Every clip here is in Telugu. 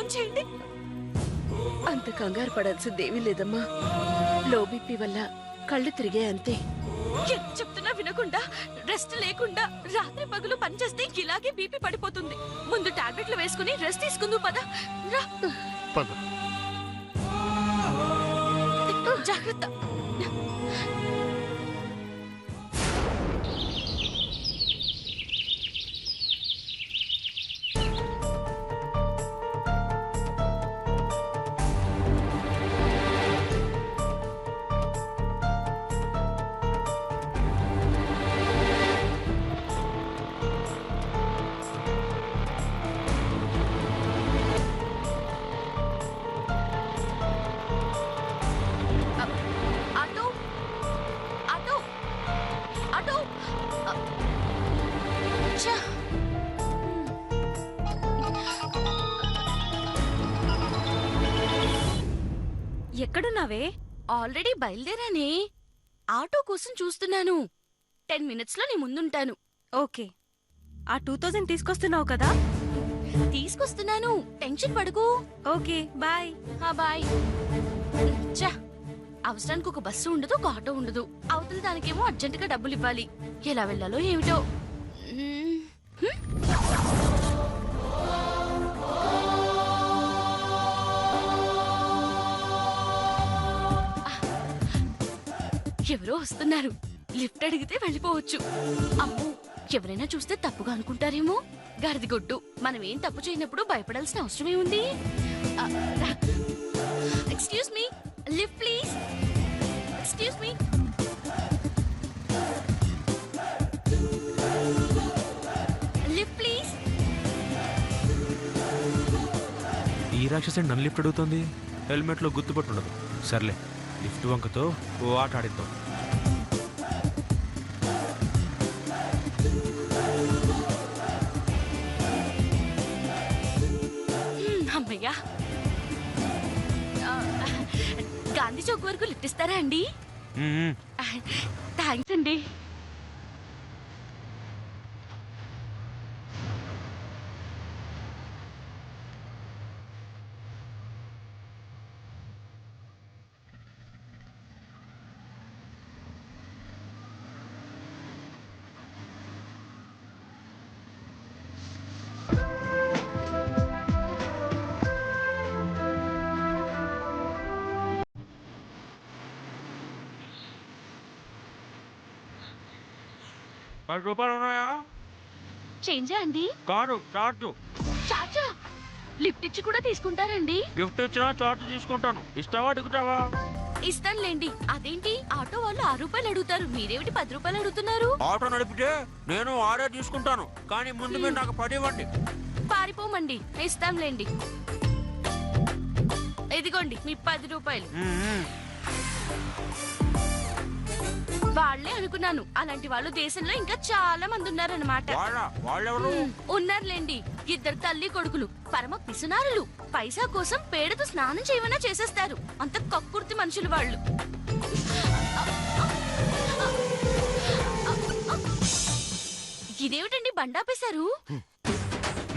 ఫోన్ చేయండి. అంత కంగారు పడాల్సిందేమీ లేదమ్మా. లో బీపీ వల్ల కళ్ళు తిరిగే అంతే. ఎంత చెప్తున్నా వినకుండా రెస్ట్ లేకుండా రాత్రి పగలు పనిచేస్తే ఇలాగే బీపీ పడిపోతుంది. ముందు టాబ్లెట్లు వేసుకుని రెస్ట్ తీసుకుందు పద. జాగ్రత్త. ఎక్కడున్నావే? ఆల్రెడీ బయలుదేరానే. ఆటో కోసం చూస్తున్నాను. 10 minutes లో నీ ముందుంటాను. ఓకే. ఆ 2000 తీసుకొస్తున్నావు కదా? తీసుకొస్తున్నాను, టెన్షన్ పడుకు. Okay, bye. బాయ్. చా, అవసరానికి ఒక బస్సు ఉండదు, ఒక ఆటో ఉండదు. అవతల దానికేమో అర్జెంటుగా డబ్బులు ఇవ్వాలి. ఎలా వెళ్ళాలో ఏమిటో. ఎవరో వస్తున్నారు. లిఫ్ట్ అడిగితే వెళ్ళిపోవచ్చు. అమ్మో, ఎవరైనా చూస్తే తప్పుగా అనుకుంటారేమో. గాడిదిగొడ్డు, మనం ఏం తప్పు చేయనప్పుడు భయపడాల్సిన అవసరమే ఉంది. Excuse me, lift please. Excuse me. Lift please. ఈ రాక్షసి నన్ను లిఫ్ట్ అడుగుతుంది. హెల్మెట్ లో గుర్తుపట్టుండదు. సర్లే, లిఫ్ట్ వంకతో ఓ ఆట ఆడిద్దాం. అమ్మయ్యా. గాంధీ చౌక్ వరకు లిఫ్ట్ ఇస్తారా అండి? థ్యాంక్స్ అండి. ₹10 చేంజా అండి? కాదు, చార్జ్. చాచా, లిఫ్ట్ ఇచ్చి కూడా తీసుకుంటారండి? గిఫ్ట్ ఇచ్చినా చార్జ్ తీసుకుంటాను. ఇస్తావా, అడుగుతావా? ఇస్తానులేండి. అదేంటి, ఆటో వాళ్ళు ₹6 అడుగుతారు, మీరేమిటి ₹10 అడుగుతున్నారు? ఆటో నడిపితే నేను 6 తీసుకుంటాను, కానీ ముందు మీరు నాకు 10 ఇవ్వండి. పారిపోమండి, ఇస్తాంలేండి. ఇదిగోండి మీ ₹10. వాళ్లే అనుకున్నాను. అలాంటి వాళ్ళు దేశంలో ఇంకా చాలా మంది ఉన్నారన్నమాట. ఉన్నారులేండి, 2 తల్లి కొడుకులు, పరమ పిసునారులు. పైసా కోసం పేడతో స్నానం చేయమన్నా చేసేస్తారు. అంత కక్కుర్తి మనుషులు వాళ్ళు. ఇదేమిటండి బండాపేశారు?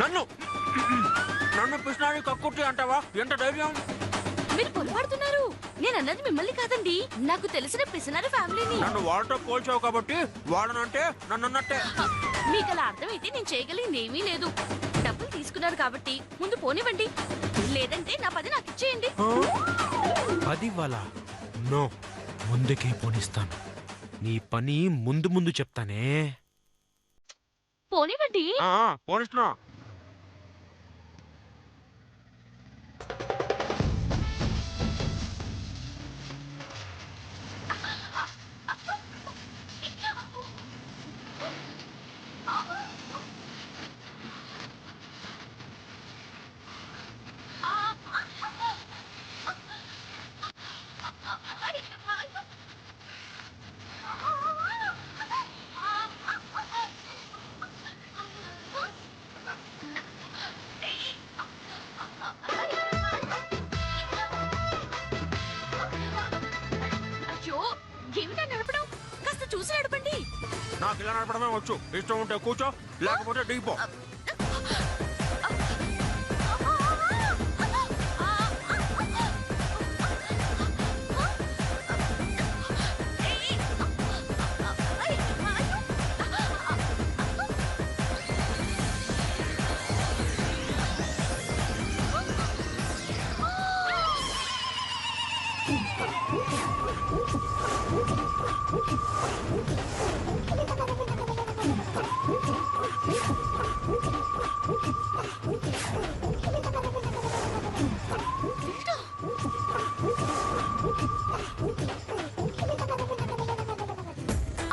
నన్ను పిసినారి కక్కుర్తి అంటావా? ఎంత ధైర్యం! మీరు పొరపాడుతున్నారు. నేనన్నది మిమ్మల్ని కాదండి, నాకు తెలిసిన పిసినారి ఫ్యామిలీని. నన్ను వాళ్ళతో పోల్చావు కాబట్టి వాళ్ళనంటే నన్నన్నట్టే. మీకు అలా అర్థమైతే నేను చేయగలిగింది ఏమీ లేదు. డబ్బులు తీసుకున్నారు కాబట్టి ముందు పోనివ్వండి, లేదంటే నా 10 నాకు ఇచ్చేయండి. 10 ఇవ్వాలా? నో, ముందుకే పోనిస్తాను. నీ పని ముందు ముందు చెప్తానే. పోనివ్వండి. పోనిస్తున్నా. నాకు ఇలా నడపడమే వచ్చు. ఇష్టం ఉంటే కూర్చో, లేకపోతే దిగిపో.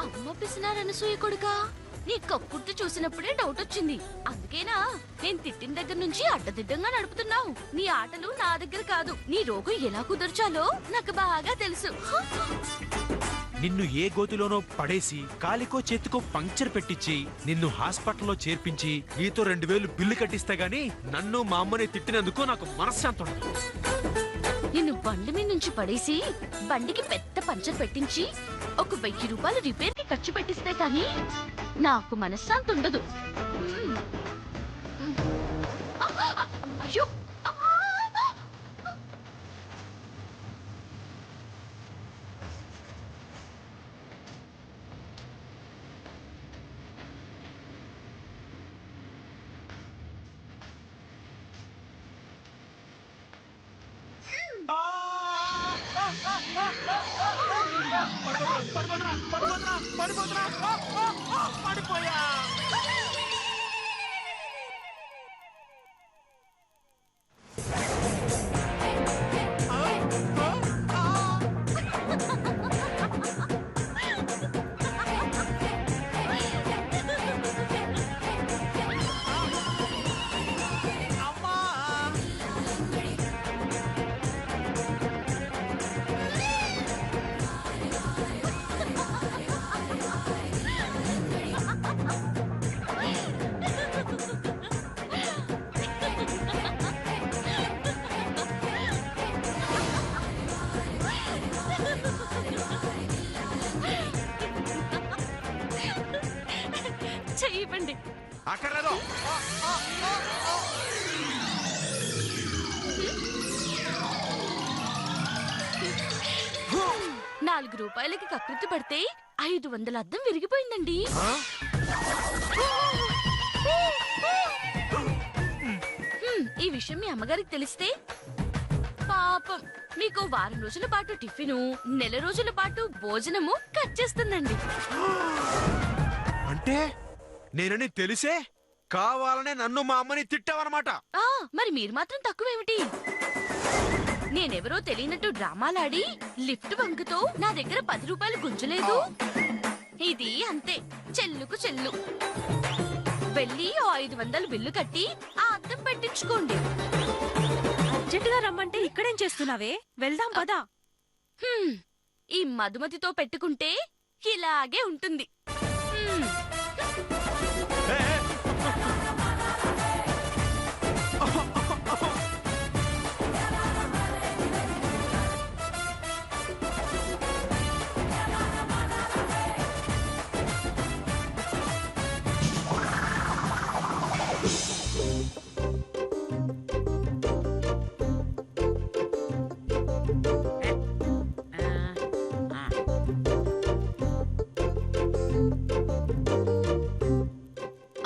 అమ్మ పిసినారనసూయ కొడుకా, నీ కక్కుర్తి చూసినప్పుడే డౌట్ వచ్చింది. అందుకేనా నేను తిట్టిన దగ్గర నుంచి అడ్డదిడ్డంగా నడుపుతున్నావు. నీ ఆటలు నా దగ్గర కాదు. నీ రోగం ఎలా కుదర్చాలో నాకు బాగా తెలుసు. నిన్ను ఏ గోతిలోనో పడేసి కాలికో చేతికో పంక్చర్ పెట్టించి నిన్ను హాస్పిటల్లో చేర్పించి నీతో 2000 బిల్లు కట్టిస్తే గాని నన్ను మా అమ్మని తిట్టినందుకు నాకు మనశ్శాంతి ఉండదు. నిన్ను బండి మీద నుంచి పడేసి బండికి పెద్ద పంచర్ పెట్టించి ఒక 1000 రూపాయలు రిపేర్ కి ఖర్చు పెట్టిస్తే కానీ నాకు మనశ్శాంతి ఉండదు. అయ్యో, చెయ్యండి. అక్కర్లేదు. 4 రూపాయలకి కకృతి పడితే 500 అద్దం విరిగిపోయిందండి. ఈ విషయం మీ అమ్మగారికి తెలిస్తే పాపం మీకు వారం రోజుల పాటు టిఫిను, నెల రోజుల పాటు భోజనము కట్ చేస్తుందండి. అంటే నేనని తెలిసే కావాలనే నన్ను మా అమ్మని తిట్టావన్నమాట. మరి మీరు మాత్రం తక్కువేమిటి? నేనెవరో తెలియనట్టు డ్రామాలాడి లిఫ్ట్ వంకతో నా దగ్గర 10 రూపాయలు గుంజలేదు. ఇది అంతే, చెల్లుకు చెల్లు. వెళ్ళి 500 బిల్లు కట్టి ఆ అద్దం పెట్టించుకోండి. అర్జెంటుగా రమ్మంటే ఇక్కడేం చేస్తున్నావే? వెళ్దాం పదా. ఈ మధుమతితో పెట్టుకుంటే ఇలాగే ఉంటుంది.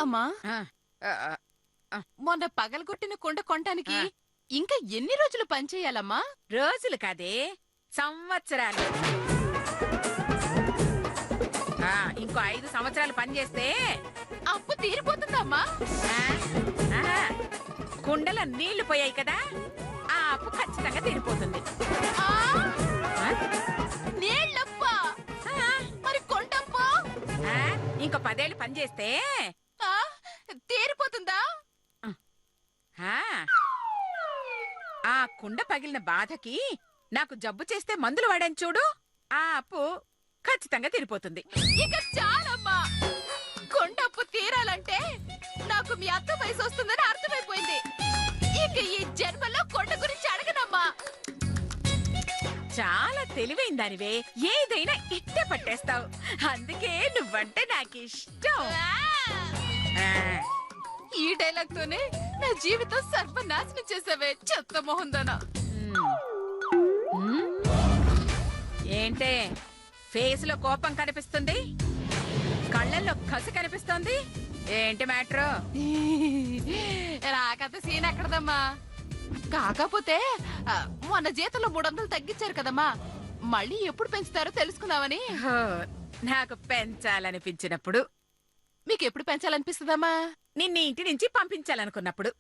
అమ్మా, మొన్న పగలగొట్టిన కుండ కొనటానికి ఇంకా ఎన్ని రోజులు పనిచేయాలమ్మా? రోజులు కాదే, సంవత్సరాలు. ఇంకో 5 సంవత్సరాలు పనిచేస్తే అప్పు తీరిపోతుందమ్మా. కుండలో నీళ్లు పోయాయి కదా, ఆ అప్పు ఖచ్చితంగా తీరిపోతుంది. నీళ్ళప్పా? మరి కొండప్పా? ఇంకో 10 ఏళ్ళు పనిచేస్తే తీరిపోతుందా? ఆ కుండ పగిలిన బాధకి నాకు జబ్బు చేస్తే మందులు వాడాను చూడు, ఆ అప్పు ఖచ్చితంగా తీరిపోతుంది. ఇక చాలమ్మా. కొండప్పు తీరాలంటే నాకు మీ అత్త వయసు వస్తుందని అర్థమైపోయింది. ఇక ఈ జన్మలో కొండ గురించి అడగనమ్మా. చాలా తెలివైన దానివే, ఏదైనా ఇట్టే పట్టేస్తావు. అందుకే నువ్వంటే నాకు ఇష్టం. ఈ డైలాగ్ తోనే నా జీవితం సర్వనాశనం చేసావే చెత్త మొహందనా. ఏంటే ఫేస్ లో కోపం కనిపిస్తుంది, కళ్ళల్లో కసి కనిపిస్తుంది, ఏంటి మ్యాటర్? నాకంత సీన్ ఎక్కడదమ్మా. కాకపోతే మొన్న జీతంలో 300 తగ్గించారు కదమ్మా, మళ్ళీ ఎప్పుడు పెంచుతారో తెలుసుకుందామని. హో, నాకు పెంచాలనిపించినప్పుడు. మీకు ఎప్పుడు పెంచాలనిపిస్తుందమ్మా? నిన్ను ఇంటి నుంచి పంపించాలనుకున్నప్పుడు.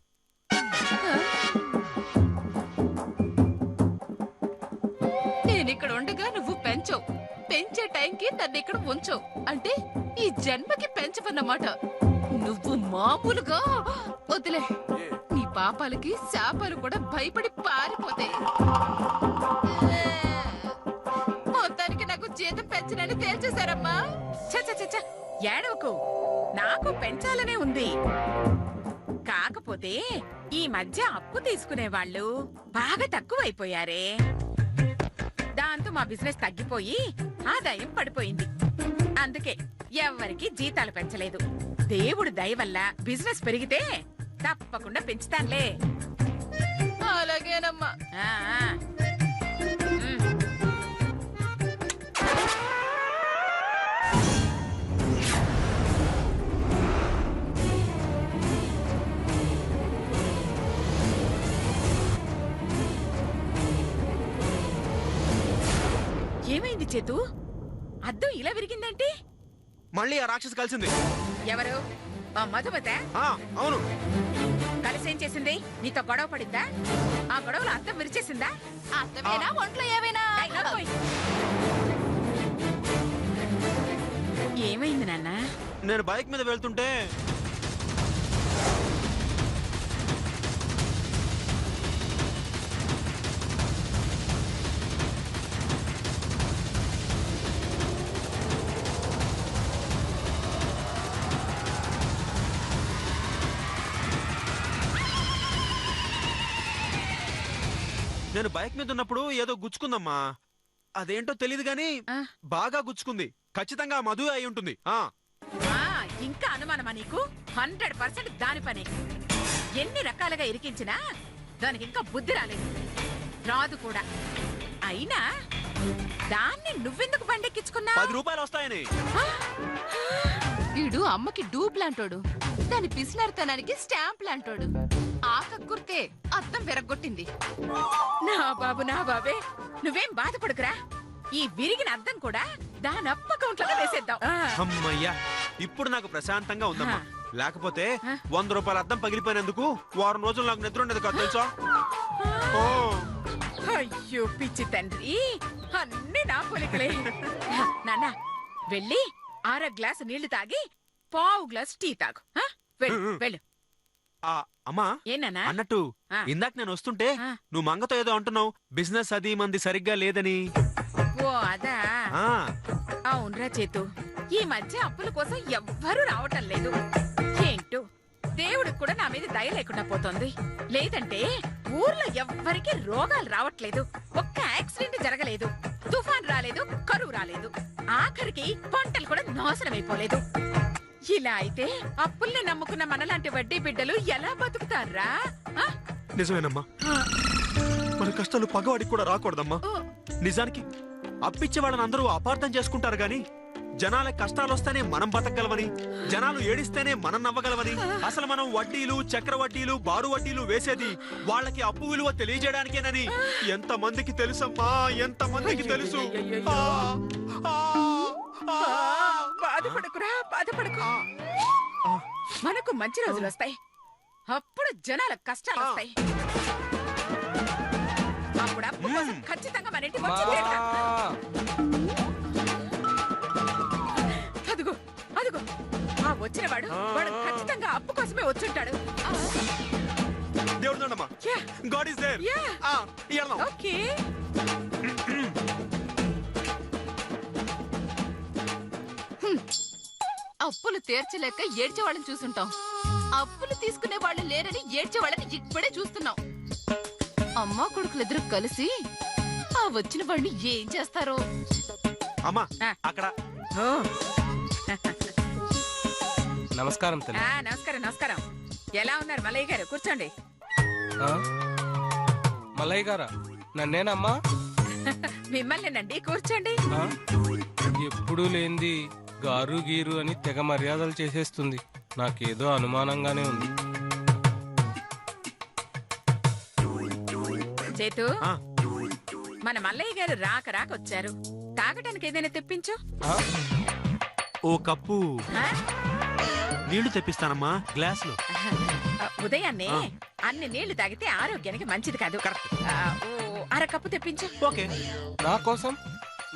నేను ఇక్కడ ఉండగా నువ్వు పెంచవు, పెంచే టైంకి నన్ను ఇక్కడ ఉంచవు. అంటే ఈ జన్మకి పెంచవన్నమాట. నువ్వు మామూలుగా వదిలే. నీ పాపాలకి శాపాలు కూడా భయపడి పారిపోతాయి. మొత్తానికి నాకు జీతం పెంచనని తేల్చేశారమ్మా. చచ్చ ఏడవకు, నాకు పెంచాలనే ఉంది. కాకపోతే ఈ మధ్య అప్పు తీసుకునే వాళ్ళు బాగా తక్కువైపోయారే. దాంతో మా బిజినెస్ తగ్గిపోయి ఆదాయం పడిపోయింది. అందుకే ఎవ్వరికి జీతాలు పెంచలేదు. దేవుడు దయ వల్ల బిజినెస్ పెరిగితే తప్పకుండా పెంచుతానులే. అలాగేనమ్మా. ఆ, ఆ. ఉమ్. ఏమైంది చేతు? అద్దం ఇలా విరిగిందంటే? మళ్ళీ ఆ రాక్షసి కలిసింది. ఎవరు? ఆ మధుమత? అవును. కలిసేం చేసింది? నీతో గొడవ పడిందా? ఆ గొడవలో అద్దం విరిచేసిందా? అత్తమేనా ఒంట్లో ఏమైనా? ఏయ్, నోర్మోయ్. ఏమైంది నాన్న? నేను బైక్ మీద వెళ్తుంటే నేను బైక్ మీద ఉన్నప్పుడు ఏదో గుచ్చుకుందమ్మా. అదేంటో తెలియదు గాని బాగా గుచ్చుకుంది. ఖచ్చితంగా మధు అయి ఉంటుంది. ఇంకా అనుమానమా నీకు? 100% దాని పని. ఎన్ని రకాలుగా ఇరికించినా దానికి ఇంకా బుద్ధి రాలేదు, రాదు కూడా. అయినా దాన్ని నువ్వెందుకు బండెక్కించుకున్నా? 10 రూపాయలు వస్తాయని. వీడు అమ్మకి డూప్ లాంటోడు, దాని పిసినర్తనానికి స్టాంప్ లాంటోడు. ఆకక్కుర్తే అద్దం విరగొట్టింది. నా బాబు, నా బాబే, నువ్వేం బాధపడుకురా. ఈ విరిగిన అద్దం కూడా దాని అప్ప అకౌంట్ లో వేసేద్దాం. అమ్మయ్యా, ఇప్పుడు నాకు ప్రశాంతంగా ఉందమ్మా. లేకపోతే 100 రూపాయల అద్దం పగిలిపోయినందుకు వారం రోజులు నాకు నిద్ర ఉండేది కాదు తెలుసా. అయ్యో పిచ్చి తండ్రి, అన్ని నా పొలికలే. నాన్న, వెళ్ళి 1/2 గ్లాసు నీళ్లు తాగి 1/4 గ్లాసు టీ తాగు. వెళ్ళు, వెళ్ళు. అమ్మా, ఏనా అన్నట్టు ఇందాక నేను వస్తుంటే నువ్వు మంగతో ఏదో అంటున్నావు, బిజినెస్ అది మంది సరిగ్గా లేదని. ఓ అదా? అవునరా చేతు, ఈ మధ్య అప్పుల కోసం ఎవ్వరూ రావటం లేదు. ఏంటో దేవుడికి కూడా నా మీద దయ లేకుండా పోతోంది. లేదంటే ఊర్లో ఎవ్వరికి రోగాలు రావట్లేదు, ఒక్క యాక్సిడెంట్ జరగలేదు, తుఫాన్ రాలేదు, కరువు రాలేదు, ఆఖరికి పంటలు కూడా నాశనమైపోలేదు. ఇలా అయితే అప్పుల్ని నమ్ముకున్న మనలాంటి వడ్డీ బిడ్డలు ఎలా బతుకుతారా? నిజమేనమ్మా, మన కష్టాలు పగవాడికి కూడా రాకూడదమ్మా. నిజానికి అప్పిచ్చే వాళ్ళని అందరూ అపార్థం చేసుకుంటారు గాని జనాల కష్టాలు వస్తేనే మనం బతకగలవని, జనాలు ఏడిస్తేనే మనం నవ్వగలవని, అసలు మనం వడ్డీలు, చక్ర వడ్డీలు, బారు వడ్డీలు వేసేది వాళ్ళకి అప్పు విలువ తెలియజేయడానికేనని ఎంత మందికి తెలుసమ్మా, ఎంత మందికి తెలుసు. బాధపడకురా, బాధపడకు. మనకు మంచి రోజులు వస్తాయి, అప్పుడు జనాల కష్టాలు వస్తాయి. అప్పుడు అప్పు కోసం ఖచ్చితంగా మన ఇంటికి వచ్చి తీరుతా. అదిగో అదిగో, ఆ వచ్చినవాడు వాడు ఖచ్చితంగా అప్పు కోసమే వచ్చుంటాడు. దేవుడు దండమ్మా. God is there. ఓకే. అప్పులు తీర్చలేక ఏడ్చే వాళ్ళని చూసుంటాం, అప్పులు తీసుకునే వాళ్ళు లేరని ఏడ్చే వాళ్ళని ఇప్పుడే చూస్తున్నాం. అమ్మా కొడుకులిద్దరూ కలిసి ఆ వచ్చిన వాడిని ఏం చేస్తారో. అమ్మా అక్కడ. నమస్కారం తల్లి. నమస్కారం, నమస్కారం. ఎలా ఉన్నారు మల్లయ్య గారు? కూర్చోండి. మల్లయ్య గారా? నన్నేనమ్మా? మిమ్మల్నేనండి, కూర్చోండి. ఎప్పుడూ లేంది గారు గీరు అని తెగ మర్యాదలు చేసేస్తుంది. నాకేదో అనుమానంగానే ఉంది. చేతు, మన మల్లయ్య గారు రాక వచ్చారు. తాగటానికి ఏదైనా తెప్పించు. ఆ? ఓ కప్పు ఆ? నీళ్లు తెప్పిస్తానమ్మా గ్లాసులో. ఉదయాన్నే అన్ని నీళ్లు తాగితే ఆరోగ్యానికి మంచిది కాదు. కరెక్ట్. ఓ అరకప్పు తెప్పించు. ఓకే.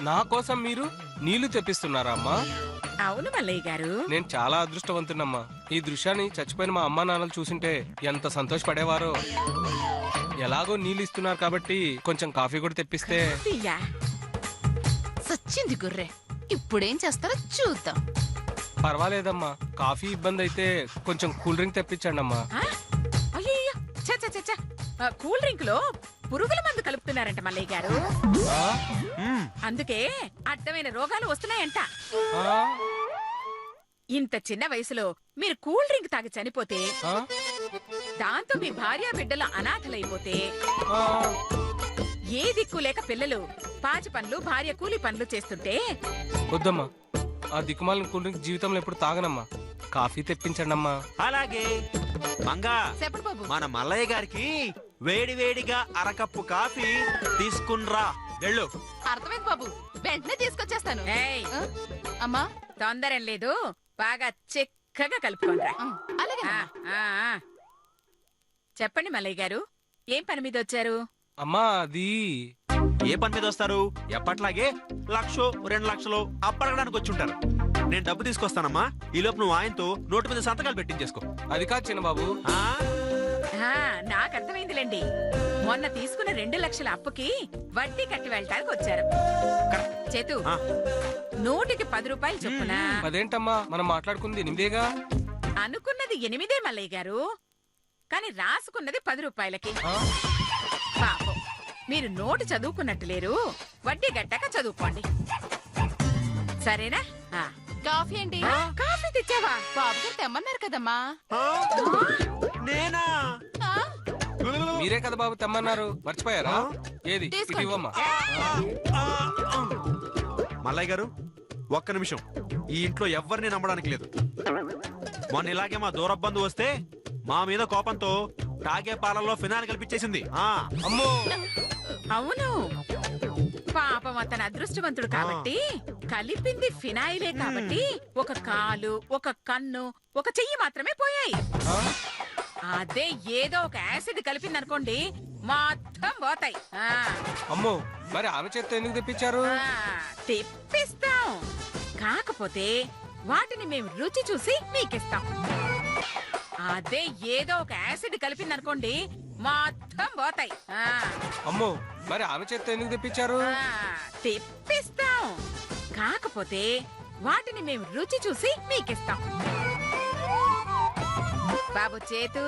నా కోసం మీరు నీళ్లు తెప్పిస్తున్నారా అమ్మా? అవును మల్లయ్య గారు. నేను చాలా అదృష్టవంతున్నమ్మా. ఈ దృశ్యాన్ని చచ్చిపోయిన మా అమ్మా నాన్నలు చూసింటే ఎంత సంతోషపడేవారో. ఎలాగో నీళ్ళు ఇస్తున్నారు కాబట్టి కొంచెం కాఫీ కూడా తెప్పిస్తే. తీయా. సచ్చింది గుర్రె. ఇప్పుడేం చేస్తారో చూద్దాం. పర్వాలేదమ్మా, కాఫీ ఇబ్బంది అయితే కొంచెం కూల్ డ్రింక్ తెప్పించండి అమ్మా. అయ్యో చ కూల్ డ్రింక్ లో పురుగుల మందు కలుపుతున్నారంట మల్లయ్య గారు. ఆ? అందుకే అడ్డమైన రోగాలు వస్తున్నాయంట. ఆ? ఇంత చిన్న వయసులో మీరు కూల్ డ్రింక్ తాగి చనిపోతే, ఆ? దాంతో మీ భార్య బిడ్డలు అనాథలైపోతే, ఆ? ఏ దిక్కు లేక పిల్లలు పాచి పనులు భార్య కూలి పనులు చేస్తుంటే, వద్దమ్మా, ఆ దిక్కుమాలిన కూల్ డ్రింక్ జీవితంలో ఎప్పుడు తాగనమ్మా. కాఫీ తెప్పించండి అమ్మా. అలాగే మంగా, చెప్పడు బాబు. మన మల్లయ్య గారికి వేడి వేడిగా అరకప్పు కాఫీ తీసుకున్రా. వెళ్ళు. అర్థమైంది బాబు, వెంటనే తీసుకొచ్చేస్తాను. ఏయ్, ఆ? అమ్మా తొందరం లేదు, బాగా చిక్కగా కలుపుకోండిరా. ఆ, అలాగే ఆ, ఆ, ఆ. చెప్పండి మల్లయ్య గారు, ఏం పని మీద వచ్చారు? అమ్మా అది ఏ పని మీద వస్తారు? ఎప్పట్లాగే 1,00,000 2 లక్షలు అప్పడగడానికి వచ్చి ఉంటారు. నేను డబ్బు తీసుకొస్తానమ్మా. ఈ లోపు నువ్వు ఆయనతో నోటు మీద సంతకాలు పెట్టించేసుకో. అది కాదు చిన్నబాబు. ఆ? నాకు అర్థమైందిలేండి. మొన్న తీసుకున్న 2 లక్షల అప్పుకి వడ్డీ కట్టి వెళ్ళటానికి వచ్చారు. చేతు, ఆ. నూటికి 10 రూపాయలు చొప్పున. అదేంటమ్మా, మనం మాట్లాడుకుంది 8గా. అనుకున్నది 8 మల్లయ్య గారు, కానీ రాసుకున్నది 10 రూపాయలకి. ఆ? పాపం, మీరు నోటు చదువుకున్నట్టు లేరు. వడ్డీ గట్టాక చదువుకోండి, సరేనా? ఆ. కాఫీ అండి. కాఫీ తెచ్చావా? బాబు గారు తెమ్మన్నారు కదమ్మా. ఆ? నేనా? ఆ? మీరే కదా బాబు తెమ్మన్నారు, మర్చిపోయారా? ఏది ఇటు తీసుకోండి. ఇవ్వమ్మా. మల్లయ్య గారు, ఒక్క నిమిషం. ఈ ఇంట్లో ఎవ్వరిని నమ్మడానికి లేదు. మొన్న ఇలాగే మా దూరబంధు వస్తే మా మీద కోపంతో తాగే పాలల్లో ఫినాయిల్ కల్పించేసింది. అమ్మో, అవును, పాపం అతను అదృష్టవంతుడు కాబట్టి కలిపింది ఫినాయిలే కాబట్టి ఒక కాలు, ఒక కన్ను, ఒక చెయ్యి మాత్రమే పోయాయి. ఆ? అదే ఏదో ఒక యాసిడ్ కలిపిందనుకోండి, మొత్తం పోతాయి. అమ్మో, మరి ఆమె చేత్తో ఎందుకు తెప్పించారు? తెప్పిస్తాం, కాకపోతే వాటిని మేము రుచి చూసి మీకిస్తాం. అదే ఏదో ఒక యాసిడ్ కలిపిందనుకోండి, మొత్తం పోతాయి. అమ్మో, మరి ఆమె చేత్తో ఎందుకు తెప్పించారు? తెప్పిస్తాం, కాకపోతే వాటిని మేము రుచి చూసి మీకిస్తాం. బాబు చేతు,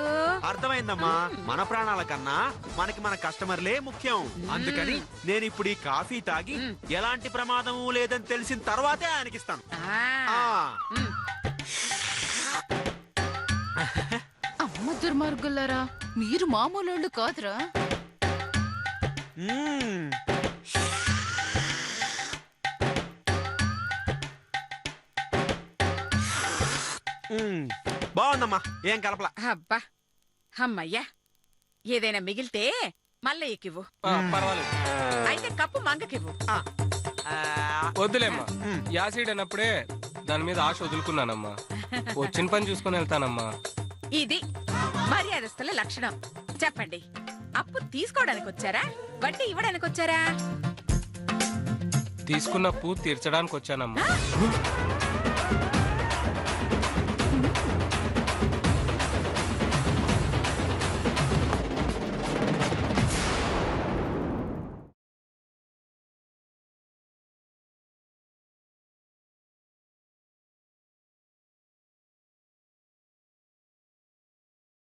అర్థమైందమ్మా. మన ప్రాణాల కన్నా మనకి మన కస్టమర్లే ముఖ్యం. అందుకని నేను ఇప్పుడు ఈ కాఫీ తాగి ఎలాంటి ప్రమాదము లేదని తెలిసిన తర్వాతే ఆయనకిస్తాను. అమ్మ దుర్మార్గులారా, మీరు మామూలు కాదురా. మ్మ్. బాగుందమ్మా, ఏం కలపలా. అబ్బా, అమ్మయ్యా. ఏదైనా మిగిలితే మల్లయ్యకివ్వు, పర్వాలేదు. అయితే కప్పు మంగకివ్వు. వద్దులేమ్మా, యాసిడ్ అన్నప్పుడే దాని మీద ఆశ వదులుకున్నానమ్మా. వచ్చిన పని చూసుకుని వెళ్తానమ్మా. ఇది మర్యాదస్తుల లక్షణం. చెప్పండి, అప్పు తీసుకోవడానికి వచ్చారా, వడ్డీ ఇవ్వడానికి వచ్చారా? తీసుకున్న అప్పు తీర్చడానికి వచ్చానమ్మా.